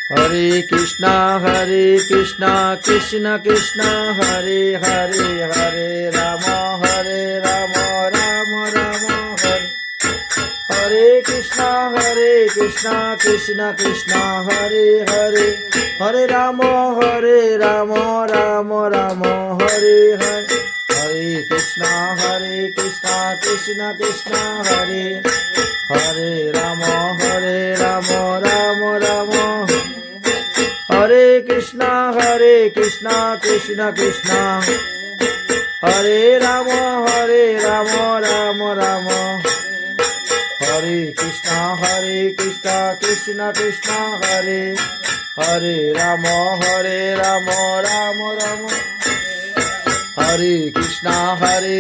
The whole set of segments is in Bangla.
হরে কৃষ্ণ কৃষ্ণ কৃষ্ণ হরে হরে হরে রাম রাম রাম হরে হরে কৃষ্ণ কৃষ্ণ কৃষ্ণ হরে হরে হরে রাম রাম রাম হরে হরে হরে কৃষ্ণ কৃষ্ণ কৃষ্ণ হরে হরে রাম রাম রাম হরে কৃষ্ণ কৃষ্ণ কৃষ্ণ হরে রাম রাম রাম হরে কৃষ্ণ কৃষ্ণ কৃষ্ণ হরে হরে রাম রাম রাম হরে কৃষ্ণ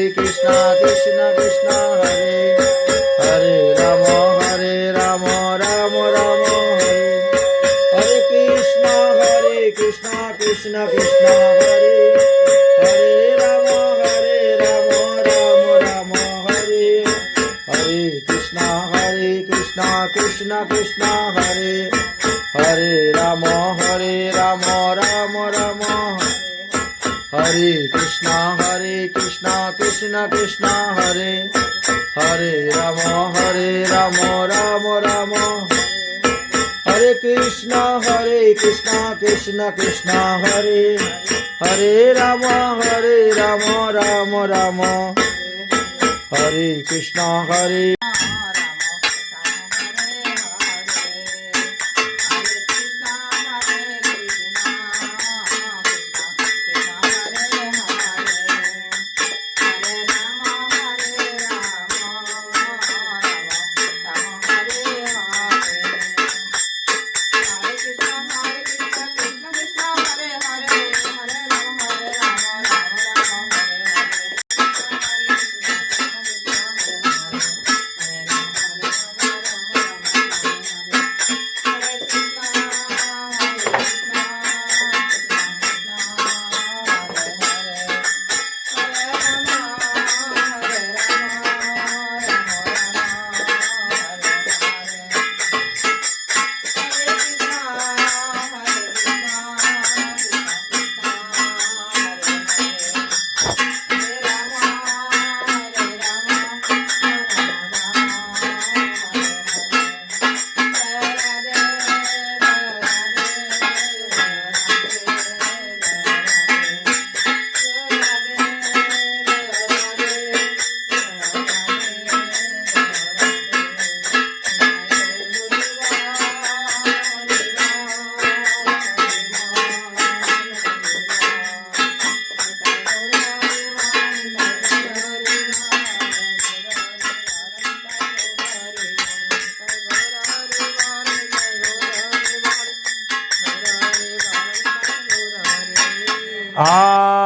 কৃষ্ণ কৃষ্ণ হরে হরে রাম রাম রাম হরে হরে কৃষ্ণ কৃষ্ণ কৃষ্ণ হরে হরে রাম রাম হরে হরে কৃষ্ণ কৃষ্ণ কৃষ্ণ হরে হরে রাম রাম রাম হরে কৃষ্ণ কৃষ্ণ কৃষ্ণ হরে হরে রাম রাম রাম হরে কৃষ্ণ কৃষ্ণ কৃষ্ণ হরে হরে রাম রাম রাম হরে কৃষ্ণ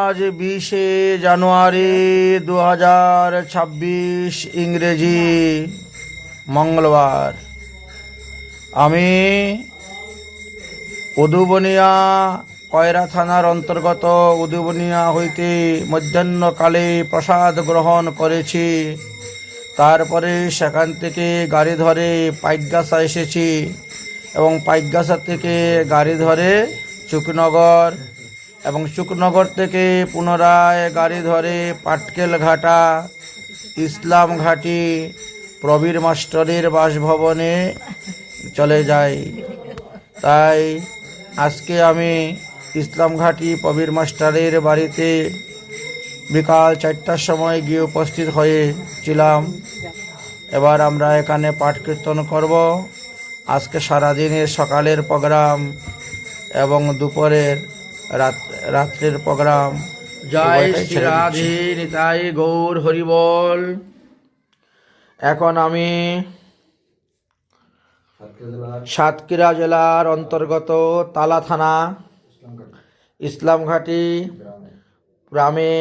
আজ 20শে জানুয়ারি 2026 ইংরেজি মঙ্গলবার। আমি উদুবনিয়া কয়রা থানার অন্তর্গত উদুবনিয়া হইতে মধ্যাহ্নকালে প্রসাদ গ্রহণ করেছি। তারপরে সেখান থেকে গাড়ি ধরে পাইকগাছা এসেছি এবং পাইকগাছা থেকে গাড়ি ধরে চুকনগর এবং চুকনগর থেকে পুনরায় গাড়ি ধরে পাটকেল ঘাটা ইসলাম ঘাটি প্রবীর মাস্টারের বাসভবনে চলে যাই। তাই আজকে আমি ইসলাম ঘাটি প্রবীর মাস্টারের বাড়িতে বিকাল 4টার সময় গিয়ে উপস্থিত হয়েছিলাম। এবার আমরা এখানে পাঠ কীর্তন করব। আজকে সারাদিনের সকালের প্রোগ্রাম এবং দুপুরের রাত্রের প্রোগ্রাম। জয় শ্রী রাধে নিতাই গৌর হরিবল। এখন আমি সাতক্ষীরা জেলার অন্তর্গত তালা থানা ইসলামঘাটি গ্রামে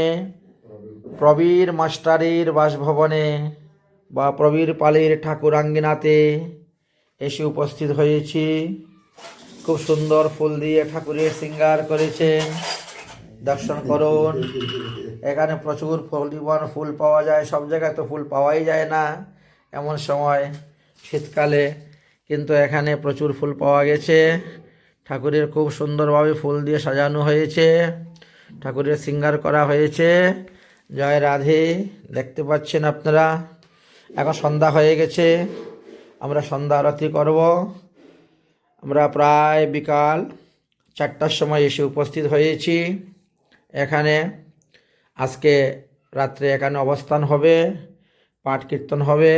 প্রবীর মাস্টারের বাসভবনে বা প্রবীর পালের ঠাকুরাঙ্গিনাতে এসে উপস্থিত হয়েছি। খুব সুন্দর ফুল দিয়ে ঠাকুরের শৃঙ্গার করেছেন, দর্শন করুন। এখানে প্রচুর পরিমাণ ফুল পাওয়া যায়, সব জায়গায় তো ফুল পাওয়াই যায় না এমন সময় শীতকালে, কিন্তু এখানে প্রচুর ফুল পাওয়া গেছে। ঠাকুরের খুব সুন্দরভাবে ফুল দিয়ে সাজানো হয়েছে, ঠাকুরের শৃঙ্গার করা হয়েছে। জয় রাধে। দেখতে পাচ্ছেন আপনারা, এখন সন্ধ্যা হয়ে গেছে, আমরা সন্ধ্যা আরতি করব। আমরা প্রায় বিকাল 4টার সময় এসে উপস্থিত হয়েছি এখানে। আজকে রাত্রে এখানে অবস্থান হবে, পাঠ কীর্তন হবে।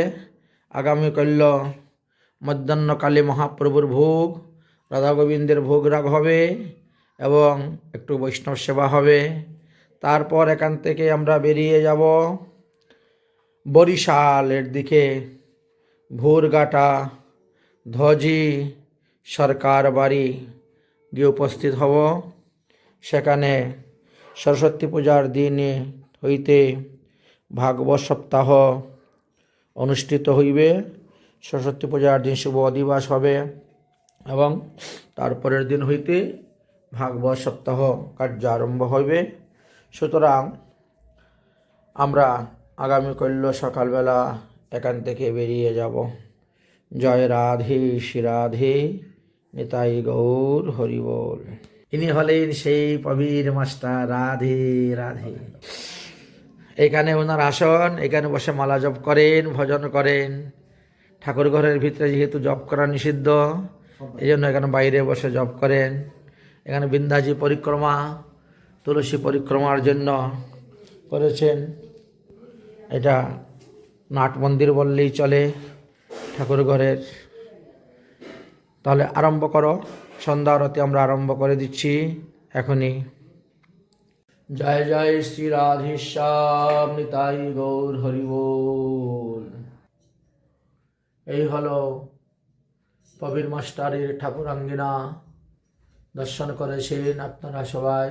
আগামীকাল মধ্যাহ্নকালে মহাপ্রভুর ভোগ, রাধা গোবিন্দের ভোগ রাগ হবে এবং একটু বৈষ্ণব সেবা হবে। তারপর এখান থেকে আমরা বেরিয়ে যাব বরিশালের দিকে, ভোরঘাটা, ধজি, সরকার বাড়ি গিয়ে উপস্থিত হব। সেখানে সরস্বতী পূজার দিন হইতে ভাগবত সপ্তাহ অনুষ্ঠিত হইবে। সরস্বতী পূজার দিন শুভ অধিবাস হবে এবং তারপরের দিন হইতে ভাগবত সপ্তাহ কার্য আরম্ভ হইবে। সুতরাং আমরা আগামীকাল সকালবেলা এখান থেকে বেরিয়ে যাব। জয় রাধে শ্রী রাধে, নিতাই গৌর হরিবোল। ইনি হলেন সেই প্রবীর মাস্টার। রাধে রাধে। এখানে ওনার আসন, এখানে বসে মালা জপ করেন, ভজন করেন। ঠাকুর ঘরের ভিতরে যেহেতু জপ করা নিষিদ্ধ, এই জন্য এখানে বাইরে বসে জপ করেন। এখানে বিন্ধ্যাচী পরিক্রমা, তুলসী পরিক্রমার জন্য করেছেন। এটা নাট মন্দির বললেই চলে ঠাকুর ঘরের। তাহলে আরম্ভ করো, সন্ধ্যা আরতি আমরা আরম্ভ করে দিচ্ছি এখনই। জয় জয় শ্রী রাধেশ্যাম, নিতাই গৌর হরিবোল। এই হলো প্রবীর মাস্টারের ঠাকুরাঙ্গিনা, দর্শন করেছেন আপনারা সবাই।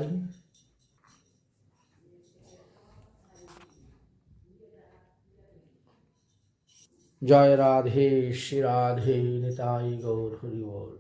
জয় রাধে শ্রী রাধে, নিতাই গৌর হরিবোল।